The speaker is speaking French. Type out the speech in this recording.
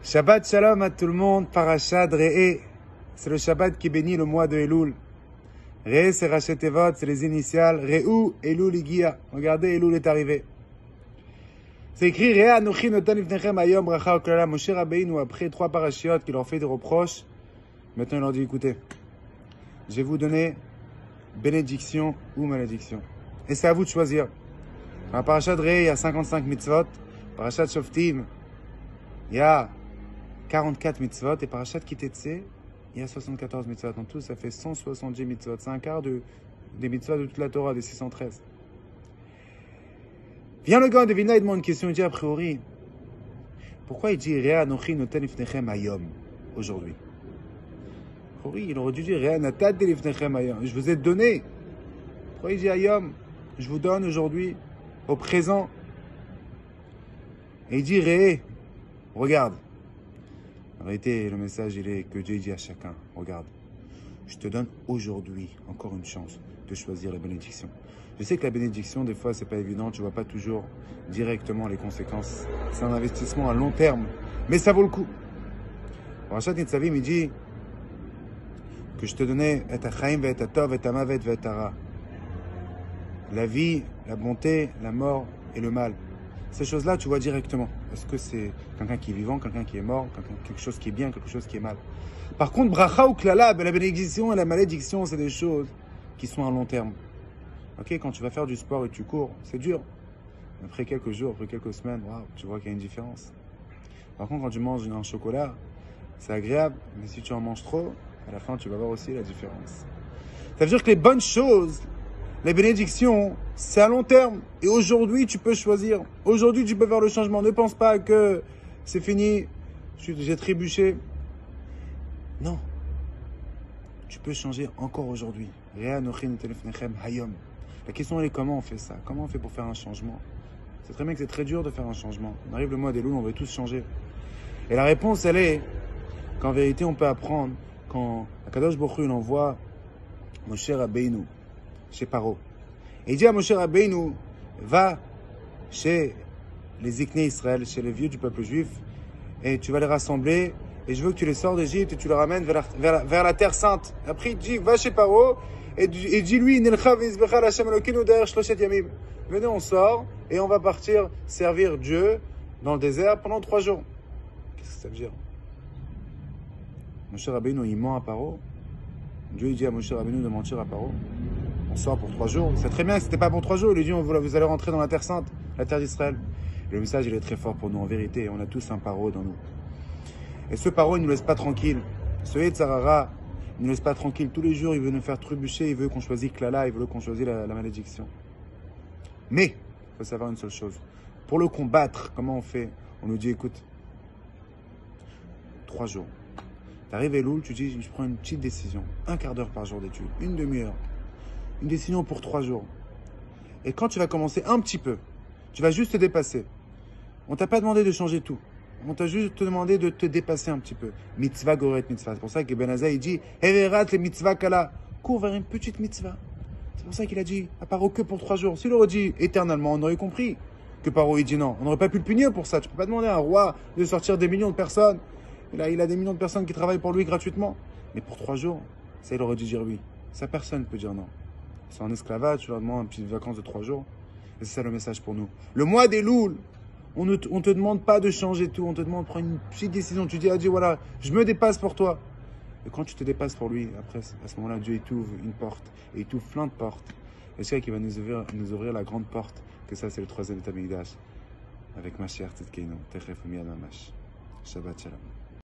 Shabbat Shalom à tout le monde, Parashat Re'eh. C'est le Shabbat qui bénit le mois de Elul. Re'eh, c'est Rachet Tevot, c'est les initiales. Re'u, Elul, Igia. Regardez, Elul est arrivé. C'est écrit Re'eh Anochi Notan Lifnechem Hayom Bracha Uklala. Moshe Rabbeinu, après 3 parachiotes qui leur fait des reproches, maintenant il leur dit écoutez, je vais vous donner bénédiction ou malédiction. Et c'est à vous de choisir. Dans la Parashat Re'eh, il y a 55 mitzvot. Parashat Shoftim, il y a 44 mitzvot, et Parashat Kitetse, il y a 74 mitzvot. En tout, ça fait 170 mitzvot. C'est un quart des mitzvot de toute la Torah, des 613. Vient le gars de Vina et demande une question, il dit a priori, pourquoi il dit Re'eh Anochi Noten Lifnechem Hayom, aujourd'hui? A priori, il aurait dû dire Re'eh Natati Lifnechem Hayom, je vous ai donné. Pourquoi il dit Hayom? Je vous donne aujourd'hui, au présent. Et il dit Re'eh, regarde. En réalité, le message, il est que Dieu dit à chacun, regarde, je te donne aujourd'hui encore une chance de choisir la bénédiction. Je sais que la bénédiction, des fois, c'est pas évident, tu vois pas toujours directement les conséquences. C'est un investissement à long terme, mais ça vaut le coup. Rachat Nitzavim, il dit que je te donnais et achaim, et atov, et amavet, et ara. La vie, la bonté, la mort et le mal. Ces choses-là, tu vois directement. Est-ce que c'est quelqu'un qui est vivant, quelqu'un qui est mort, quelque chose qui est bien, quelque chose qui est mal. Par contre, bracha ou klala, la bénédiction et la malédiction, c'est des choses qui sont à long terme. Ok, quand tu vas faire du sport et tu cours, c'est dur. Après quelques jours, après quelques semaines, wow, tu vois qu'il y a une différence. Par contre, quand tu manges un chocolat, c'est agréable, mais si tu en manges trop, à la fin, tu vas voir aussi la différence. Ça veut dire que les bonnes choses, les bénédictions, c'est à long terme. Et aujourd'hui, tu peux choisir. Aujourd'hui, tu peux faire le changement. Ne pense pas que c'est fini, j'ai trébuché. Non. Tu peux changer encore aujourd'hui. La question, elle est comment on fait ça? Comment on fait pour faire un changement? C'est très bien que c'est très dur de faire un changement. On arrive le mois d'Elul, on veut tous changer. Et la réponse, elle est qu'en vérité, on peut apprendre quand Akadosh Baruch Hu envoie Moshe Rabbeinu chez Paro. Et il dit à Moshe Rabbeinu, va chez les Ziknei Israël, chez les vieux du peuple juif, et tu vas les rassembler, et je veux que tu les sors d'Égypte et tu les ramènes vers la terre sainte. Après, il dit, va chez Paro, et dis-lui, venez, on sort, et on va partir servir Dieu dans le désert pendant 3 jours. Qu'est-ce que ça veut dire? Moshe Rabbeinu, il ment à Paro. Dieu il dit à Moshe Rabbeinu de mentir à Paro. On sort pour 3 jours. C'est très bien que c'était pas pour 3 jours. Il lui dit, vous allez rentrer dans la terre sainte, la terre d'Israël. Le message, il est très fort pour nous, en vérité. On a tous un Paro dans nous. Et ce Paro, il ne nous laisse pas tranquille. Ce Yetzarara, il ne nous laisse pas tranquille. Tous les jours, il veut nous faire trébucher. Il veut qu'on choisisse Klala. Il veut qu'on choisisse la malédiction. Mais, il faut savoir une seule chose. Pour le combattre, comment on fait? On nous dit, écoute, 3 jours. T'arrives à Elul, tu dis, je prends une petite décision. 1 quart d'heure par jour d'études. Une demi-heure. Une décision pour 3 jours. Et quand tu vas commencer un petit peu, tu vas juste te dépasser. On t'a pas demandé de changer tout. On t'a juste demandé de te dépasser un petit peu. Mitzvah goret mitzvah. C'est pour ça que Ben Azai, il dit, Heverat le mitzvah kala. Cours vers une petite mitzvah. C'est pour ça qu'il a dit, à Paro que pour 3 jours. S'il aurait dit éternellement, on aurait compris que Paro, il dit non. On n'aurait pas pu le punir pour ça. Tu peux pas demander à un roi de sortir des millions de personnes. Il a des millions de personnes qui travaillent pour lui gratuitement. Mais pour 3 jours, ça, il aurait dû dire oui. Ça, personne ne peut dire non. Ils sont en esclavage, tu leur demandes une petite vacances de 3 jours. Et c'est ça le message pour nous. Le mois d'Elul, on ne te demande pas de changer tout. On te demande de prendre une petite décision. Tu dis à Dieu, voilà, je me dépasse pour toi. Et quand tu te dépasses pour lui, après, à ce moment-là, Dieu, il t'ouvre une porte. Et il t'ouvre plein de portes. Et c'est ça qui va nous ouvrir la grande porte. Que ça, c'est le 3e Beth Amikdash. Avec Mashiach Tzidkeinu. Techef Miyad Mamash. Shabbat Shalom.